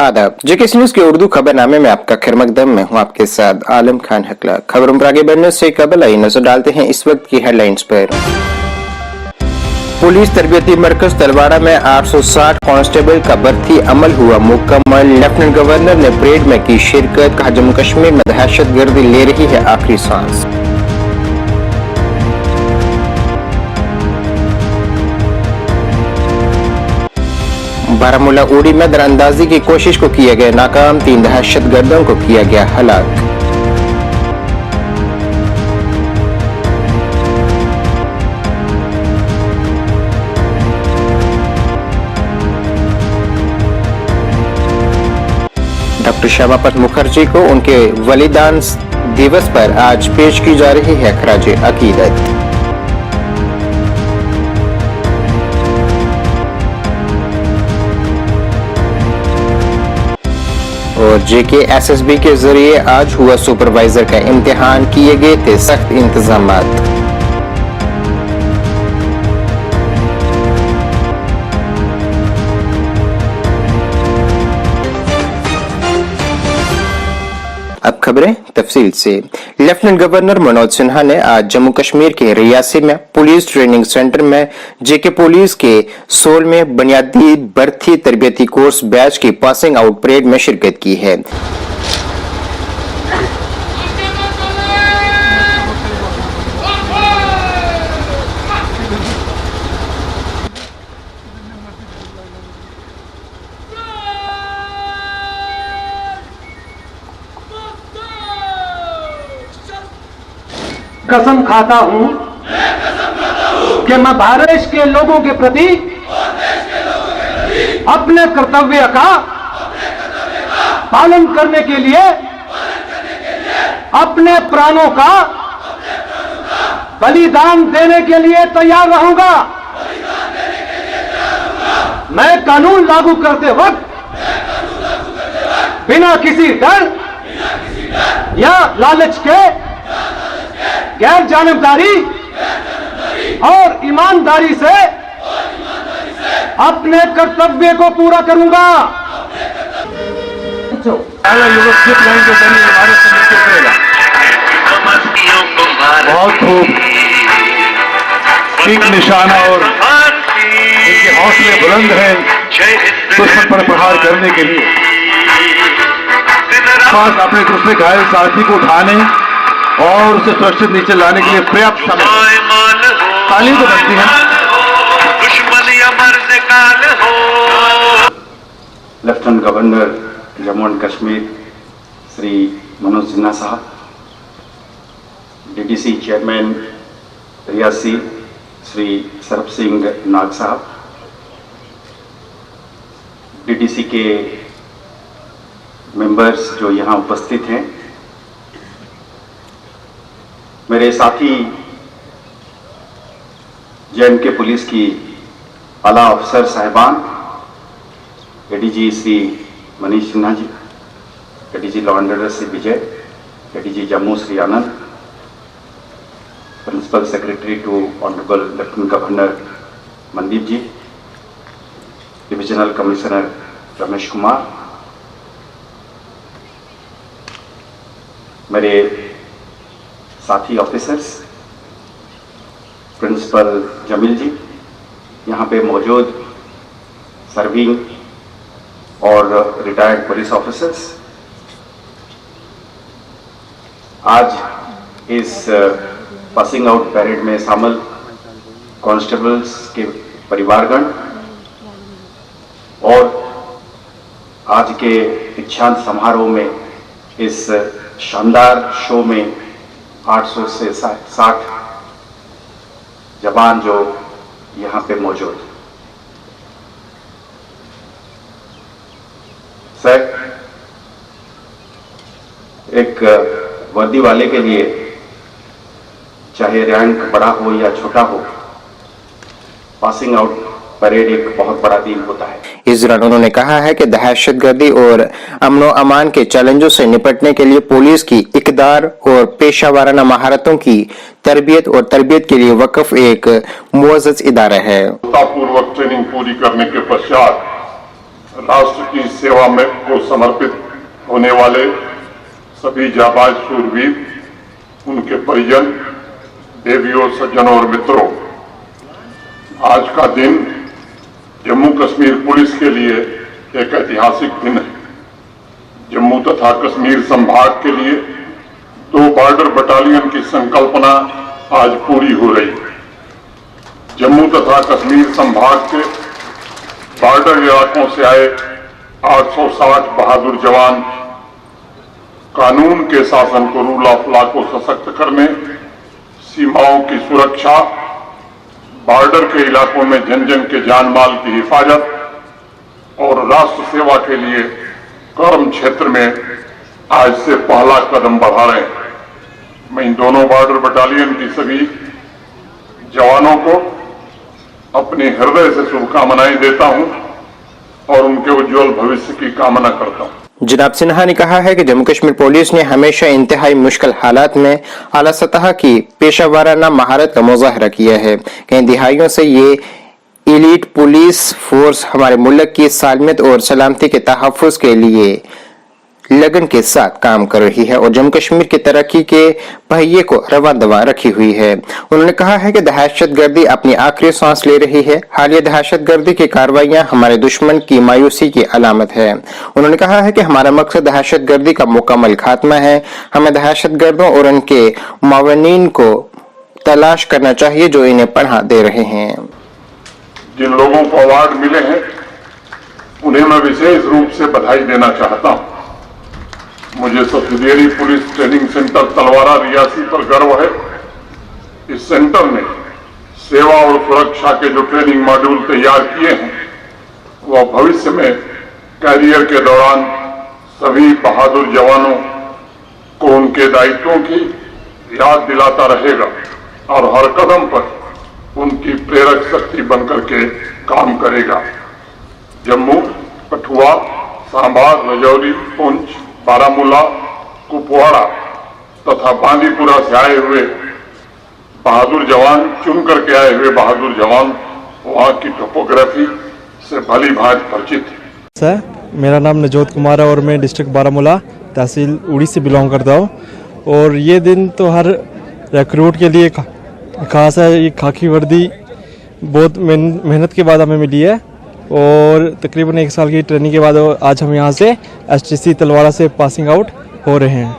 आदाब। JKC news के उर्दू खबरनामे में आपका खैर मकदम। मैं हूं आपके साथ आलम खान हकला। खबरों पर आगे बढ़ने से कबल आई नजर डालते हैं इस वक्त की हेडलाइंस पर। पुलिस तरबियती मरकज तलवाड़ा में 860 कांस्टेबल का भर्ती अमल हुआ मुकम्मल। लेफ्टिनेंट गवर्नर ने परेड में की शिरकत। कहा जम्मू कश्मीर में दहशतगर्दी ले रही है आखिरी सांस। बारामूला उड़ी में दरअंदाजी की कोशिश को किया गया नाकाम। 3 दहशतगर्दों को किया गया हलाक। डॉक्टर श्यामापत मुखर्जी को उनके बलिदान दिवस पर आज पेश की जा रही है खराज अकीदत। और जेकेएसएसबी के जरिए आज हुआ सुपरवाइजर का इम्तिहान। किए गए थे सख्त इंतजामात। अब खबरें तफसील से। लेफ्टिनेंट गवर्नर मनोज सिन्हा ने आज जम्मू कश्मीर के रियासी में पुलिस ट्रेनिंग सेंटर में जेके पुलिस के 16वें बुनियादी भर्ती तरबियती कोर्स बैच की पासिंग आउट परेड में शिरकत की है। कसम खाता हूं कि मैं भारत के लोगों के प्रति अपने कर्तव्य का पालन करने के लिए अपने प्राणों का बलिदान देने के लिए तैयार रहूंगा। मैं कानून लागू करते वक्त बिना किसी डर या लालच के गैर जानिबदारी और ईमानदारी से अपने कर्तव्य को पूरा करूंगा। बहुत खूब, एक निशाना और इनके हौसले बुलंद हैं दुश्मन पर प्रहार करने के लिए। पास अपने दूसरे घायल साथी को उठाने और उसे सुरक्षित नीचे लाने के लिए पर्याप्त समय तालीम तो बनती है। Lieutenant governor Jammu and Kashmir Shri Manoj Sinha साहब, डीडीसी चेयरमैन रियासी श्री सरब सिंह नाग साहब, डीडीसी के मेंबर्स जो यहाँ उपस्थित हैं, मेरे साथी जे&के पुलिस की आला अफसर साहिबान, ADG Shri Manish Sinha ji, ADG law and order Shri Vijay, ADG Jammu Shri Anand, principal secretary to honourable lieutenant governor Mandeep ji, divisional commissioner Ramesh Kumar, मेरे साथी ऑफिसर्स, प्रिंसिपल जमील जी, यहाँ पे मौजूद सर्विंग और रिटायर्ड पुलिस ऑफिसर्स, आज इस पासिंग आउट परेड में शामिल कांस्टेबल्स के परिवारगण और आज के दीक्षांत समारोह में इस शानदार शो में 800 से 60 जवान जो यहाँ पे मौजूद। सर, एक वर्दी वाले के लिए चाहे रैंक बड़ा हो या छोटा हो, पासिंग आउट परेड एक बहुत बड़ा दिन होता है। इस दौरान उन्होंने कहा है कि दहशतगर्दी और अमनो अमान के चैलेंजों से निपटने के लिए पुलिस की इकदार और पेशा महारतों की तरबियत और तरबियत के लिए वक्फ एक मुअज़्ज़ज़ इदारा है। पूर्वक ट्रेनिंग पूरी करने के पश्चात राष्ट्र की सेवा में को समर्पित होने वाले सभी जाबाज शूरवीर, उनके परिजन, देवियों, सज्जनों और मित्रों, आज का दिन जम्मू कश्मीर पुलिस के लिए एक ऐतिहासिक दिन है। जम्मू तथा कश्मीर संभाग के लिए 2 बॉर्डर बटालियन की संकल्पना आज पूरी हो रही है। जम्मू तथा कश्मीर संभाग के बॉर्डर इलाकों से आए 860 बहादुर जवान कानून के शासन को, रूल ऑफ लॉ को सशक्त करने, सीमाओं की सुरक्षा, बॉर्डर के इलाकों में जन जन के जान माल की हिफाजत और राष्ट्र सेवा के लिए कर्म क्षेत्र में आज से पहला कदम बढ़ा रहे हैं। मैं इन दोनों बॉर्डर बटालियन की सभी जवानों को अपने हृदय से शुभकामनाएं देता हूं और उनके उज्जवल भविष्य की कामना करता हूं। जनाब सिन्हा ने कहा है कि जम्मू कश्मीर पुलिस ने हमेशा इंतहाई मुश्किल हालात में आला सतह की पेशेवराना महारत का मुजाहरा किया है। कई दिहाइयों से ये एलीट पुलिस फोर्स हमारे मुल्क की सालमियत और सलामती के तहफ़्फ़ुज़ के लिए लगन के साथ काम कर रही है और जम्मू कश्मीर की तरक्की के पहिए को रवा दवा रखी हुई है। उन्होंने कहा है कि दहशतगर्दी अपनी आखिरी सांस ले रही है। हालिया दहशतगर्दी की कार्रवाइयां हमारे दुश्मन की मायूसी की अलामत है। उन्होंने कहा है कि हमारा मकसद दहशतगर्दी का मुकम्मल खात्मा है। हमें दहशतगर्दों और उनके मावनीन को तलाश करना चाहिए जो इन्हें पनाह दे रहे हैं। जिन लोगों को अवार्ड मिले हैं उन्हें मैं विशेष रूप से बधाई देना चाहता हूं। मुझे सब्सिडियरी पुलिस ट्रेनिंग सेंटर तलवारा रियासी पर गर्व है। इस सेंटर ने सेवा और सुरक्षा के जो ट्रेनिंग मॉड्यूल तैयार किए हैं वह भविष्य में कैरियर के दौरान सभी बहादुर जवानों को उनके दायित्वों की याद दिलाता रहेगा और हर कदम पर उनकी प्रेरक शक्ति बनकर के काम करेगा। जम्मू, कठुआ, सांबा, राजौरी, पुंछ, बारामूला, कुपवाड़ा तथा बांदीपुरा से आए हुए बहादुर जवान, चुन करके आए हुए बहादुर जवान वहां की टोपोग्राफी से भली भांति परिचित है। सर, मेरा नाम नजोत कुमार है और मैं डिस्ट्रिक्ट बारामूला तहसील उड़ी से बिलोंग करता हूँ। और ये दिन तो हर रिक्रूट के लिए खास है। ये खाकी वर्दी बहुत मेहनत के बाद हमें मिली है और तकरीबन 1 साल की ट्रेनिंग के बाद आज हम यहाँ से STC तलवारा से पासिंग आउट हो रहे हैं।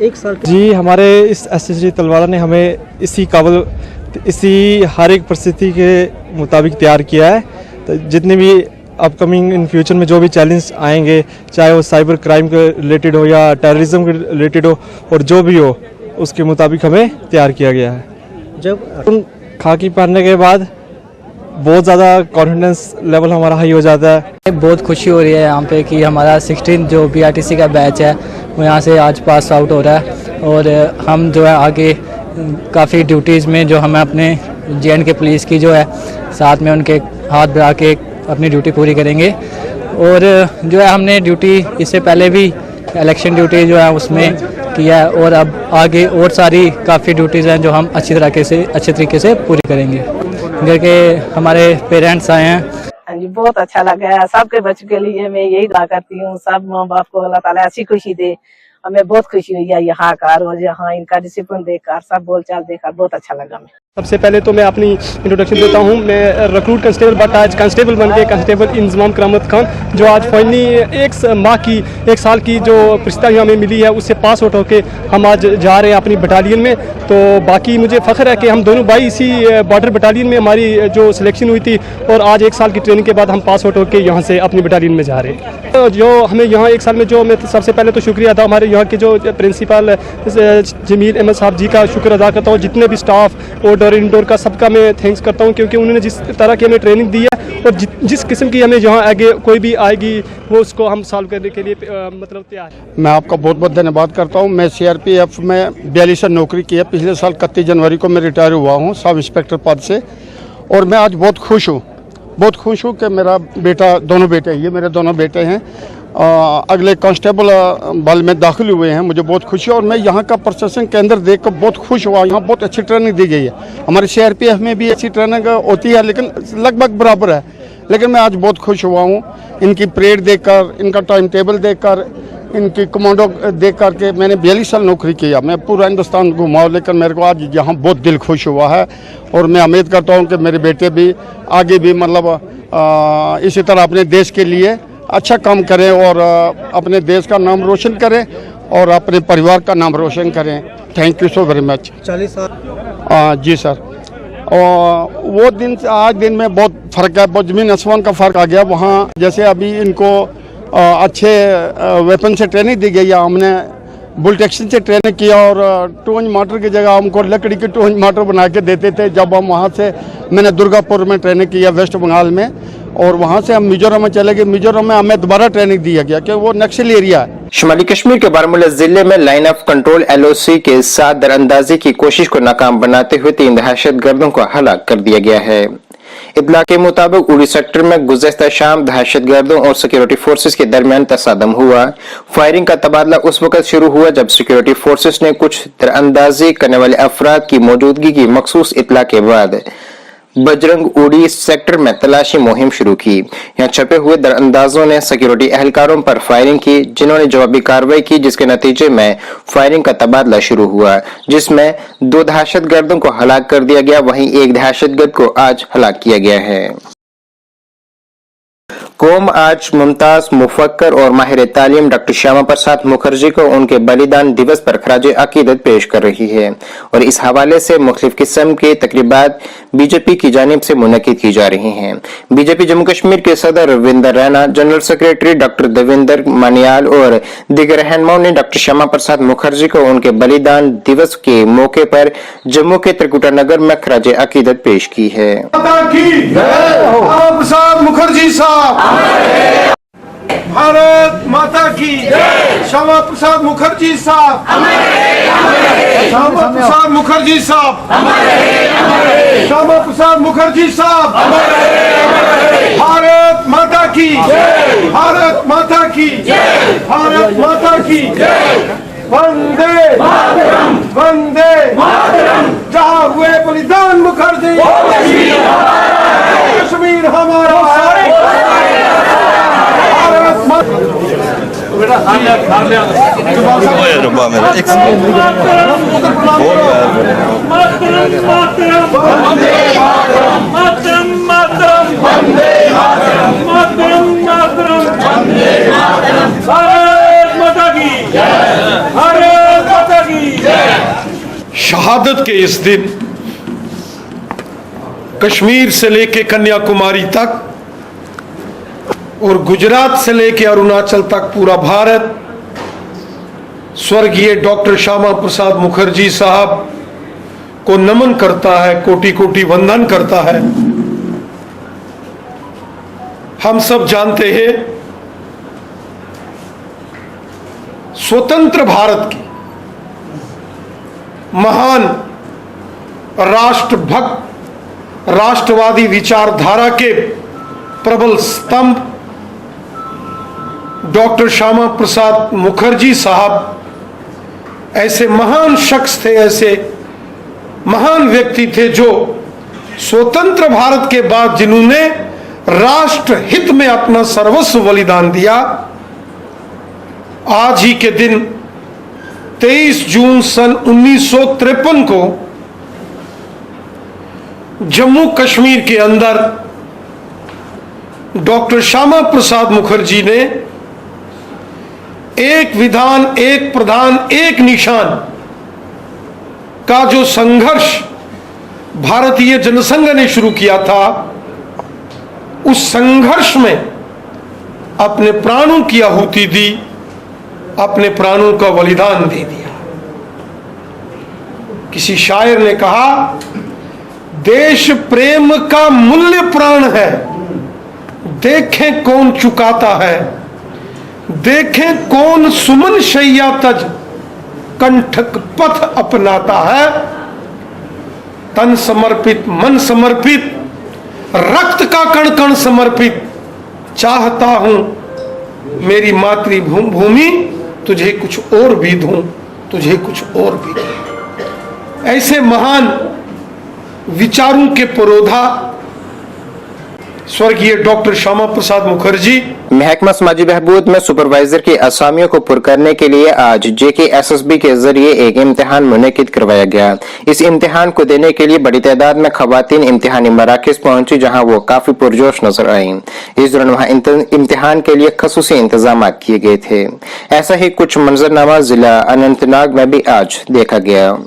1 साल जी, हमारे इस STC तलवारा ने हमें इसी हर एक परिस्थिति के मुताबिक तैयार किया है। तो जितने भी अपकमिंग इन फ्यूचर में जो भी चैलेंज आएंगे, चाहे वो साइबर क्राइम के रिलेटेड हो या टेररिज्म के रिलेटेड हो और जो भी हो, उसके मुताबिक हमें तैयार किया गया है। जब खाकी पहनने के बाद बहुत ज़्यादा कॉन्फिडेंस लेवल हमारा हाई हो जाता है। बहुत खुशी हो रही है यहाँ पे कि हमारा 16 जो BRTC का बैच है वो यहाँ से आज पास आउट हो रहा है और हम जो है आगे काफ़ी ड्यूटीज़ में जो हमें अपने JNK पुलिस की जो है साथ में उनके हाथ बढ़ा के अपनी ड्यूटी पूरी करेंगे। और जो है हमने ड्यूटी इससे पहले भी इलेक्शन ड्यूटी जो है उसमें किया है और अब आगे और सारी काफ़ी ड्यूटीज़ हैं जो हम अच्छे तरीके से पूरी करेंगे। घर के हमारे पेरेंट्स आए हैं। हाँ जी, बहुत अच्छा लगा है। सबके बच्चों के लिए मैं यही दुआ करती हूँ, सब माँ बाप को अल्लाह ताला ऐसी खुशी दे। हमें बहुत खुशी हुई है यहाँ आकर और यहाँ इनका डिसिप्लिन देखकर, सब बोलचाल देखकर बहुत अच्छा लगा। मैं सबसे पहले तो मैं अपनी इंट्रोडक्शन देता हूँ। मैं रिक्रूट कांस्टेबल बट आज कांस्टेबल बन के कांस्टेबल इंजमाम करामत खान, जो आज फाइनली 1 साल की जो परिस्थिति हमें मिली है उससे पास आउट होकर हम आज जा रहे हैं अपनी बटालियन में। तो बाकी मुझे फ़ख्र है कि हम दोनों भाई इसी बॉर्डर बटालियन में हमारी जो सिलेक्शन हुई थी और आज 1 साल की ट्रेनिंग के बाद हम पास आउट होकर यहाँ से अपनी बटालियन में जा रहे हैं। तो जो हमें यहाँ 1 साल में जो मैं सबसे पहले तो शुक्रिया था हमारे यहाँ के जो प्रिंसिपल जमील अहमद साहब जी का शुक्र अदा करता हूँ। जितने भी स्टाफ और इंडोर का सबका मैं थैंक्स करता हूँ क्योंकि उन्होंने जिस तरह की हमें ट्रेनिंग दी है और जिस किस्म की हमें यहाँ आगे कोई भी आएगी वो उसको हम सॉल्व करने के लिए मतलब तैयार है। मैं आपका बहुत बहुत धन्यवाद करता हूँ। मैं CRPF में 42 साल नौकरी की है। पिछले साल 31 जनवरी को मैं रिटायर हुआ हूँ सब इंस्पेक्टर पद से और मैं आज बहुत खुश हूँ कि मेरा बेटा, दोनों बेटे, ये मेरे दोनों बेटे हैं, अगले कांस्टेबल बल में दाखिल हुए हैं। मुझे बहुत खुशी है और मैं यहाँ का प्रशासन केंद्र देखकर बहुत खुश हुआ। यहाँ बहुत अच्छी ट्रेनिंग दी गई है। हमारे CRPF में भी अच्छी ट्रेनिंग होती है लेकिन लगभग बराबर है। लेकिन मैं आज बहुत खुश हुआ हूँ इनकी परेड देखकर, इनका टाइम टेबल देखकर, इनकी कमांडो देख करके। मैंने 42 साल नौकरी किया, मैं पूरा हिंदुस्तान घुमा, लेकिन मेरे को आज यहाँ बहुत दिल खुश हुआ है। और मैं उम्मीद करता हूँ कि मेरे बेटे भी आगे भी मतलब इसी तरह अपने देश के लिए अच्छा काम करें और अपने देश का नाम रोशन करें और अपने परिवार का नाम रोशन करें। Thank you so very much. 40 साल जी सर। और वो दिन से आज दिन में बहुत फ़र्क है, बहुत ज़मीन आसमान का फ़र्क आ गया। वहाँ जैसे अभी इनको अच्छे वेपन से ट्रेनिंग दी गई है, हमने बुलेट एक्शन से ट्रेनिंग किया और टोंज माटर की जगह हमको लकड़ी के टोंज माटर बना के देते थे। जब हम वहाँ से, मैंने दुर्गापुर में ट्रेनिंग किया वेस्ट बंगाल में, और वहाँ से हम मिजोरम में चले गए। मिजोरम में हमें दोबारा ट्रेनिंग दिया गया कि वो नक्सली एरिया है। शुमाली कश्मीर के बारामूला जिले में लाइन ऑफ कंट्रोल LOC के साथ दरअंदाजी की कोशिश को नाकाम बनाते हुए 3 दहशतगर्दों को हलाक कर दिया गया है। इत्तला के मुताबिक उड़ी सेक्टर में गुज़श्ता शाम दहशतगर्दों और सिक्योरिटी फोर्सेस के दरमियान तसादम हुआ। फायरिंग का तबादला उस वक्त शुरू हुआ जब सिक्योरिटी फोर्सेस ने कुछ दरअंदाजी करने वाले अफराद की मौजूदगी की मखसूस इत्तला के बाद बजरंग उड़ी सेक्टर में तलाशी मुहिम शुरू की। यहाँ छपे हुए दरअंदाजों ने सिक्योरिटी एहलकारों पर फायरिंग की, जिन्होंने जवाबी कार्रवाई की, जिसके नतीजे में फायरिंग का तबादला शुरू हुआ, जिसमें 2 दहशतगर्दों को हलाक कर दिया गया। वहीं 1 दहशतगर्द को आज हलाक किया गया है। कौम आज मुमताज मुफक्कर और माहिर तालीम डॉक्टर श्यामा प्रसाद मुखर्जी को उनके बलिदान दिवस पर खराजे अकीदत पेश कर रही है और इस हवाले से मुख्तलिफ किस्म के तकरीबात बीजेपी की जानिब से मुनक्किद की जा रही हैं। बीजेपी जम्मू कश्मीर के सदर Ravinder Raina, general secretary doctor Devender Manyal और दीगर रहनुमाओं ने डॉक्टर श्यामा प्रसाद मुखर्जी को उनके बलिदान दिवस के मौके पर जम्मू के त्रिकुटा नगर में खराजे अकीदत पेश की है। मुखर्जी साहब, भारत माता की, श्यामा प्रसाद मुखर्जी साहब, श्यामा प्रसाद मुखर्जी साहब, श्यामा प्रसाद मुखर्जी साहब, भारत माता की, भारत माता की, भारत माता की, वंदे वंदे, जहाँ हुए बलिदान मुखर्जी, कश्मीर हमारा शहादत के इस दिन कश्मीर से लेके कन्याकुमारी तक और गुजरात से लेके अरुणाचल तक पूरा भारत स्वर्गीय डॉक्टर श्यामा प्रसाद मुखर्जी साहब को नमन करता है, कोटि कोटि वंदन करता है। हम सब जानते हैं स्वतंत्र भारत की महान राष्ट्रभक्त, राष्ट्रवादी विचारधारा के प्रबल स्तंभ डॉक्टर श्यामा प्रसाद मुखर्जी साहब ऐसे महान शख्स थे, ऐसे महान व्यक्ति थे जो स्वतंत्र भारत के बाद जिन्होंने राष्ट्र हित में अपना सर्वस्व बलिदान दिया। आज ही के दिन 23 जून सन 1953 को जम्मू कश्मीर के अंदर डॉक्टर श्यामा प्रसाद मुखर्जी ने एक विधान, एक प्रधान, एक निशान का जो संघर्ष भारतीय जनसंघ ने शुरू किया था, उस संघर्ष में अपने प्राणों की आहुति दी, अपने प्राणों का बलिदान दे दिया। किसी शायर ने कहा, देश प्रेम का मूल्य प्राण है, देखें कौन चुकाता है, देखें कौन सुमन शैया तज कंठक पथ अपनाता है। तन समर्पित, मन समर्पित, रक्त का कण कण समर्पित, चाहता हूं मेरी मातृभूमि तुझे कुछ और भी दूं, तुझे कुछ और भी दूं। ऐसे महान विचारों के पुरोधा स्वर्गीय डॉक्टर श्यामा प्रसाद मुखर्जी। महकमा समाजी बहबूद में सुपरवाइजर की असामियों को पुर करने के लिए आज JKSSB के जरिए एक इम्तिहान मुनक्किद करवाया गया। इस इम्तिहान को देने के लिए बड़ी तादाद में खवातीन इम्तिहानी मराकज पहुंची, जहां वो काफी पुरजोश नजर आई। इस दौरान वहां इम्तिहान के लिए खसूसी इंतजाम किए गए थे। ऐसा ही कुछ मंजरनामा जिला अनंतनाग में भी आज देखा गया।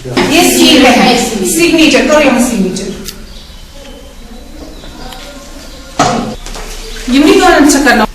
ये सील है, सिग्नेचर करो यहाँ सिग्नेचर। यूनिक और अच्छा करना।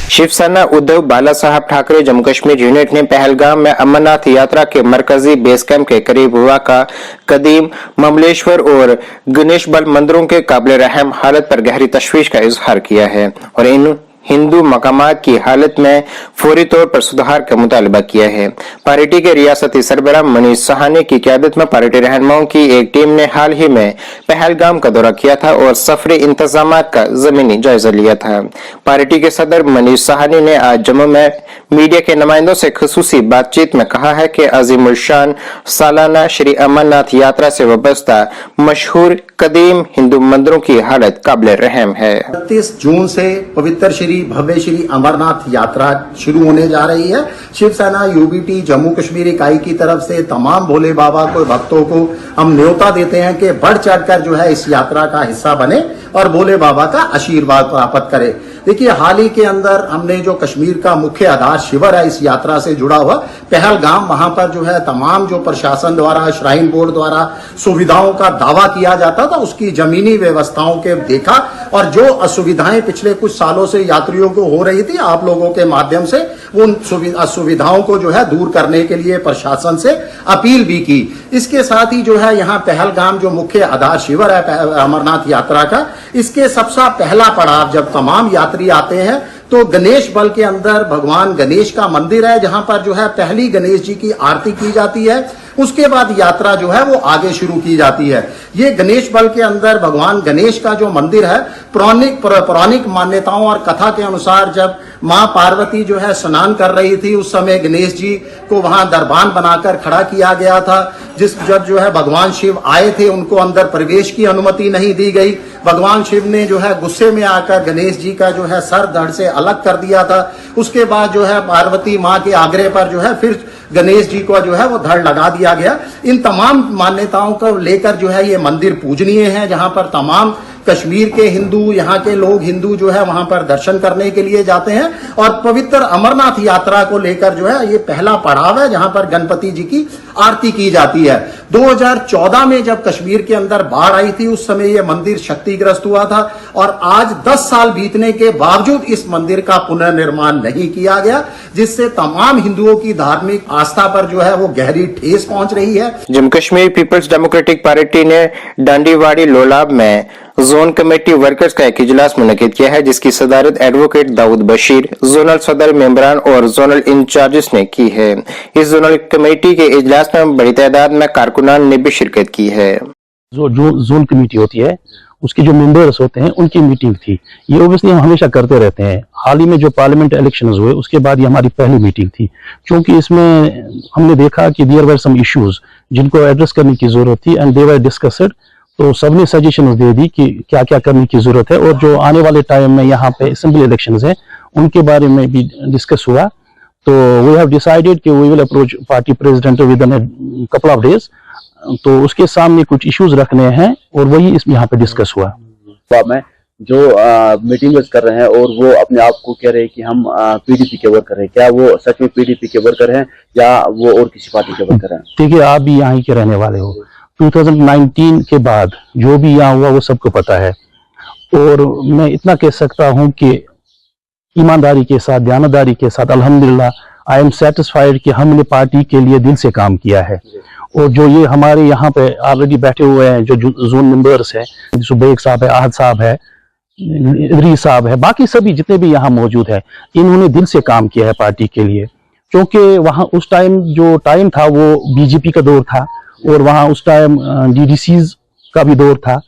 शिवसेना उद्धव बाला साहब ठाकरे जम्मू कश्मीर यूनिट ने पहलगाम में अमरनाथ यात्रा के मरकजी बेस कैंप के करीब हुआ का कदीम ममलेश्वर और गणेश बल मंदिरों के काबिल रहम हालत पर गहरी तशवीश का इजहार किया है और इन हिंदू मकामात की हालत में फौरी तौर पर सुधार का मुतालबा किया है। पार्टी के रियासती सरबराह मनीष साहनी की क़यादत में पार्टी रहनुमाओं की एक टीम ने हाल ही में पहलगाम का दौरा किया था और सफरी इंतजामात का जमीनी जायजा लिया था। पार्टी के सदर मनीष साहनी ने आज जम्मू में मीडिया के नुमाइंदों से खसूसी बातचीत में कहा है कि अजीमुल-शान सालाना श्री अमरनाथ यात्रा से वाबस्ता मशहूर कदीम हिंदू मंदिरों की हालत काबिल रहम है। 31 जून से पवित्र श्री भव्य श्री अमरनाथ यात्रा शुरू होने जा रही है। शिवसेना UBT जम्मू कश्मीर इकाई की तरफ से तमाम भोले बाबा को भक्तों को हम न्योता देते हैं कि बढ़ चढ़कर जो है इस यात्रा का हिस्सा बने और भोले बाबा का आशीर्वाद प्राप्त करे। देखिए, हाल ही के अंदर हमने जो कश्मीर का मुख्य आधार शिविर है इस यात्रा से जुड़ा हुआ पहलगाम, वहां पर जो है तमाम जो प्रशासन द्वारा श्राइन बोर्ड द्वारा सुविधाओं का दावा किया जाता था उसकी जमीनी व्यवस्थाओं के देखा और जो असुविधाएं पिछले कुछ सालों से यात्रियों को हो रही थी, आप लोगों के माध्यम से उन असुविधाओं को जो है दूर करने के लिए प्रशासन से अपील भी की। इसके साथ ही जो है यहाँ पहलगाम जो मुख्य आधार शिविर है अमरनाथ यात्रा का, इसके सबसे पहला पड़ाव जब तमाम यात्री आते हैं तो गणेश बल के अंदर भगवान गणेश का मंदिर है, जहां पर जो है पहली गणेश जी की आरती की जाती है। उसके बाद यात्रा जो है वो आगे शुरू की जाती है। ये गणेश बल के अंदर भगवान गणेश का जो मंदिर है, पौराणिक मान्यताओं और कथा के अनुसार जब मां पार्वती जो है स्नान कर रही थी उस समय गणेश जी को वहां दरबान बनाकर खड़ा किया गया था। जब जो है भगवान शिव आए थे उनको अंदर प्रवेश की अनुमति नहीं दी गई। भगवान शिव ने जो है गुस्से में आकर गणेश जी का जो है सर धड़ से अलग कर दिया था। उसके बाद जो है पार्वती माँ के आग्रह पर जो है फिर गणेश जी को जो है वो धड़ लगा दिया गया। इन तमाम मान्यताओं को लेकर जो है ये मंदिर पूजनीय है, जहां पर तमाम कश्मीर के हिंदू, यहाँ के लोग हिंदू जो है वहां पर दर्शन करने के लिए जाते हैं। और पवित्र अमरनाथ यात्रा को लेकर जो है ये पहला पड़ाव है जहां पर गणपति जी की आरती की जाती है। 2014 में जब कश्मीर के अंदर बाढ़ आई थी उस समय यह मंदिर क्षतिग्रस्त हुआ था और आज 10 साल बीतने के बावजूद इस मंदिर का पुनर्निर्माण नहीं किया गया, जिससे तमाम हिंदुओं की धार्मिक आस्था पर जो है वो गहरी ठेस पहुंच रही है। Jammu Kashmir Peoples Democratic Party ने डांडीवाड़ी लोलाब में जोन कमेटी वर्कर्स का एक इजलास मुनक्किद किया है, जिसकी सदारत एडवोकेट दाऊद बशीर, जोनल सदर मेंबरान और जोनल इंचार्जेस ने की है। इस जोनल कमेटी के इजलास में बड़ी तादाद में कारकुनान ने भी शिरकत की है। जो जोन कमेटी होती है उसके जो मेंबर्स होते हैं उनकी मीटिंग थी। ये ओबियसली हम हमेशा करते रहते हैं। हाल ही में जो पार्लियामेंट इलेक्शंस हुए उसके बाद ये हमारी पहली मीटिंग थी, क्योंकि इसमें हमने देखा कि देयर वर सम इश्यूज जिनको एड्रेस करने की जरूरत थी एंड दे वर डिस्कस्ड। तो सबने सजेशन दे दी कि क्या क्या करने की जरूरत है और जो आने वाले टाइम में यहाँ पे असेंबली इलेक्शंस है उनके बारे में भी डिस्कस हुआ। तो वी हैव डिसाइडेड कि we will approach party president within couple of days. तो उसके सामने कुछ इश्यूज रखने हैं और वही इसमें यहाँ पे डिस्कस हुआ। में जो मीटिंग कर रहे हैं और वो अपने आप को कह रहे हैं कि हम पीडीपी के वर्कर हैं, क्या वो सच में पीडीपी के वर्कर हैं या वो और किसी पार्टी के वर्कर हैं? देखिए, आप भी यहाँ के रहने वाले हो। 2019 के बाद जो भी यहाँ हुआ वो सबको पता है और मैं इतना कह सकता हूँ कि ईमानदारी के साथ, दयानतदारी के साथ अल्हम्दुलिल्लाह आई एम सेटिस्फाइड कि हमने पार्टी के लिए दिल से काम किया है। और जो ये हमारे यहाँ पे ऑलरेडी बैठे हुए हैं जो जोन मेंबर्स हैं, सुबेग साहब है, आहद साहब है, इदरी साहब है, बाकी सभी जितने भी यहाँ मौजूद है, इन्होंने दिल से काम किया है पार्टी के लिए। क्योंकि वहाँ उस टाइम जो टाइम था वो बीजेपी का दौर था और वहाँ उस टाइम डीडीसीज का भी दौर था,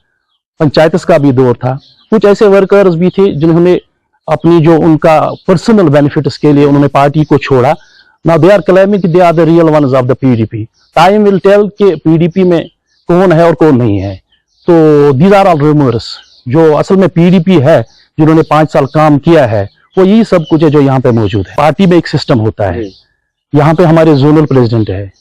पंचायत का भी दौर था। कुछ ऐसे वर्कर्स भी थे जिन्होंने अपनी जो उनका पर्सनल बेनिफिट्स के लिए उन्होंने पार्टी को छोड़ा। Now they are claiming they are the real ones of the PDP. Time will tell कि पीडीपी में कौन है और कौन नहीं है। तो दीज आर ऑल रूमर्स। जो असल में पीडीपी है, जिन्होंने 5 साल काम किया है, वो यही सब कुछ है जो यहाँ पे मौजूद है। पार्टी में एक सिस्टम होता है। यहाँ पे हमारे जोनल प्रेसिडेंट है,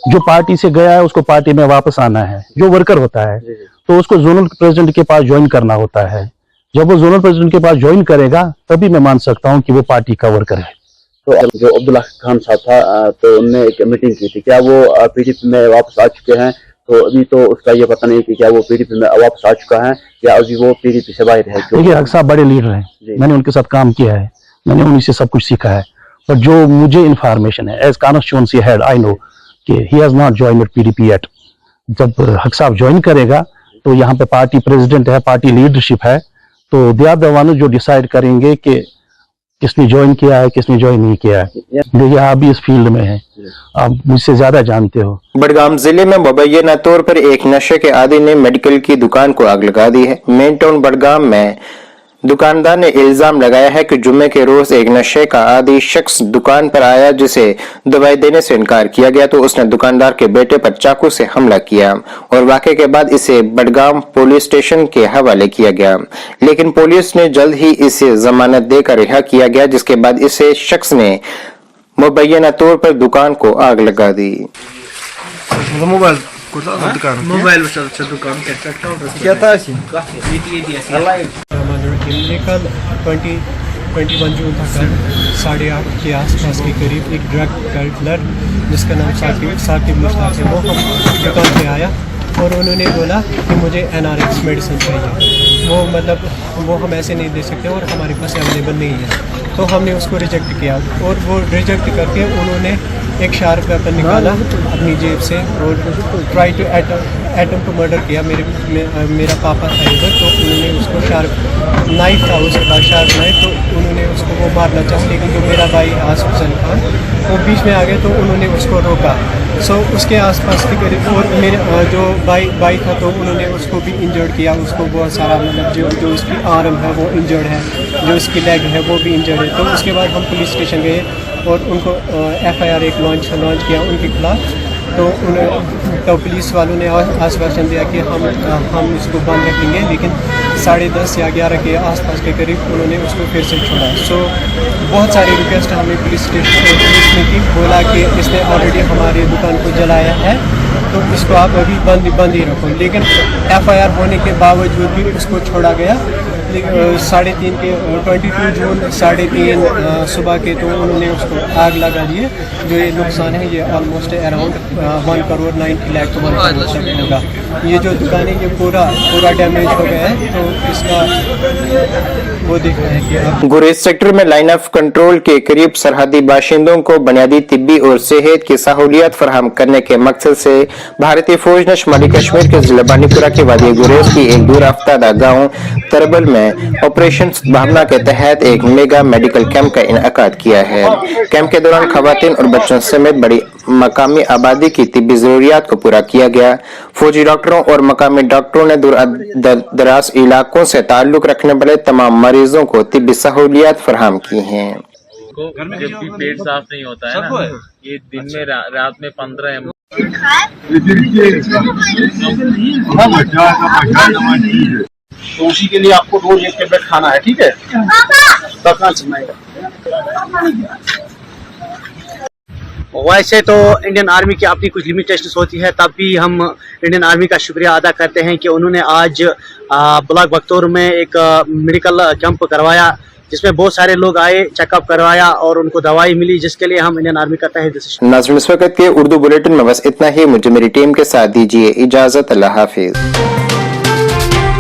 जो पार्टी से गया है उसको पार्टी में वापस आना है। जो वर्कर होता है तो उसको जोनल प्रेसिडेंट के पास ज्वाइन करना होता है। जब वो जोनल प्रेसिडेंट के पास ज्वाइन करेगा तभी मैं मान सकता हूँ कि वो पार्टी का वर्कर है। तो जो अब्दुल्ला खान साहब था तो उनने एक मीटिंग की थी, क्या वो पीडीपी में वापस आ चुके हैं? तो अभी तो उसका ये पता नहीं कि क्या वो पीडीपी में वापस आ चुका है या अभी वो पीडीपी से बाहर है। देखिए, हक साहब बड़े लीडर हैं, मैंने उनके साथ काम किया है, मैंने उन्हीं से सब कुछ सीखा है। पर जो मुझे इन्फॉर्मेशन है as constituency head, I know कि he has not joined PDP yet. जब हक साहब ज्वाइन करेगा तो यहाँ पे पार्टी प्रेसिडेंट है, पार्टी लीडरशिप है, तो दे आर द वन जो डिसाइड करेंगे कि किसने ज्वाइन किया है, किसने ज्वाइन नहीं किया है। देखिए, आप भी इस फील्ड में हैं, आप मुझसे ज्यादा जानते हो। बडगाम जिले में मुबैना तौर पर एक नशे के आदी ने मेडिकल की दुकान को आग लगा दी है। मेन टाउन बडगाम में दुकानदार ने इल्जाम लगाया है कि जुम्मे के रोज एक नशे का आदी शख्स दुकान पर आया, जिसे दवाई देने से इनकार किया गया तो उसने दुकानदार के बेटे पर चाकू से हमला किया और वाकये के बाद इसे बडगाम पुलिस स्टेशन के हवाले किया गया, लेकिन पुलिस ने जल्द ही इसे जमानत देकर रिहा किया गया, जिसके बाद इसे शख्स ने मुबैना तौर पर दुकान को आग लगा दी। मोबाइल क्या था कल 21 जून था, कल 8:30 के आसपास के करीब एक ड्रग पेडलर जिसका नाम साकिब मुश्ताक है, वो हम दुकान पे आया और उन्होंने बोला कि मुझे NRX मेडिसिन चाहिए। वो हम ऐसे नहीं दे सकते और हमारे पास अवेलेबल नहीं है। तो हमने उसको रिजेक्ट किया और वो रिजेक्ट करके उन्होंने एक शार्प वेपन निकाला अपनी जेब से और try to attempt to murder किया। मेरा पापा था इधर, तो उन्होंने उसको शार्प नाइफ था उसके पास, शार्प नाइफ, तो उन्होंने उसको वो मारना चाहा, लेकिन जो मेरा भाई आसिफ हुसैन खान वो बीच में आ गए तो उन्होंने उसको रोका। सो उसके आसपास के करीब और मेरे जो भाई था तो उन्होंने उसको भी इंजर्ड किया, उसको बहुत सारा मतलब जो उसकी आर्म है वो इंजर्ड है, जो उसकी लेग है वो भी इंजर्ड है। तो उसके बाद हम पुलिस स्टेशन गए और उनको FIR एक लॉन्च किया उनके खिलाफ। तो पुलिस वालों ने आश्वासन दिया कि हम इसको बंद रखेंगे, लेकिन 10:30 या 11 के आसपास के करीब उन्होंने उसको फिर से छोड़ा। सो बहुत सारी रिक्वेस्ट हमने पुलिस में की, बोला कि इसने ऑलरेडी हमारी दुकान को जलाया है तो इसको आप अभी बंद ही रखो, लेकिन FIR होने के बावजूद भी उसको छोड़ा गया। 3:30 के 22 जून 3:30 सुबह के तो उन्होंने उसको आग लगा दी है। जो ये नुकसान है ये ऑलमोस्ट अराउंड 1 करोड़ 90 लाख तक होगा। ये जो दुकान है ये पूरा डैमेज हो गया है, तो इसका वो देखना है कि अब गुरेज सेक्टर में लाइन ऑफ कंट्रोल के करीब सरहदी बाशिंदों को बुनियादी तिब्बी और सेहत की सहूलियत फराहम करने के मकसद से भारतीय फौज ने शुमाली कश्मीर के जिला बांडीपुरा के वादी गुरेज की एक दूर अफ्तादा गाँव तरबल में ऑपरेशन भावना के तहत एक मेगा मेडिकल कैंप का इनेकाद किया है। कैंप के दौरान खवातीन और बच्चों समेत बड़ी मकामी आबादी की तिब्बी जरूरियात को पूरा किया गया। फौजी डॉक्टरों और मकामी डॉक्टरों ने दूर दराज इलाकों से ताल्लुक रखने वाले तमाम मरीजों को तिब्बी सहूलियात फराहम की हैं। जब भी पेट साफ नहीं होता है ना, ये दिन में रात में 15 ml तो उसी के लिए आपको रोज एक टेबलेट खाना है, ठीक है? वैसे तो इंडियन आर्मी की अपनी कुछ लिमिटेशंस होती है, तब भी हम इंडियन आर्मी का शुक्रिया अदा करते हैं कि उन्होंने आज ब्लॉक बख्तौर में एक मेडिकल कैंप करवाया, जिसमें बहुत सारे लोग आए, चेकअप करवाया और उनको दवाई मिली, जिसके लिए हम इंडियन आर्मी का तहे दिल से नाज़रीन, इस वक्त के उर्दू बुलेटिन में बस इतना ही। मुझे मेरी टीम के साथ दीजिए इजाजत। अल्लाह हाफिज।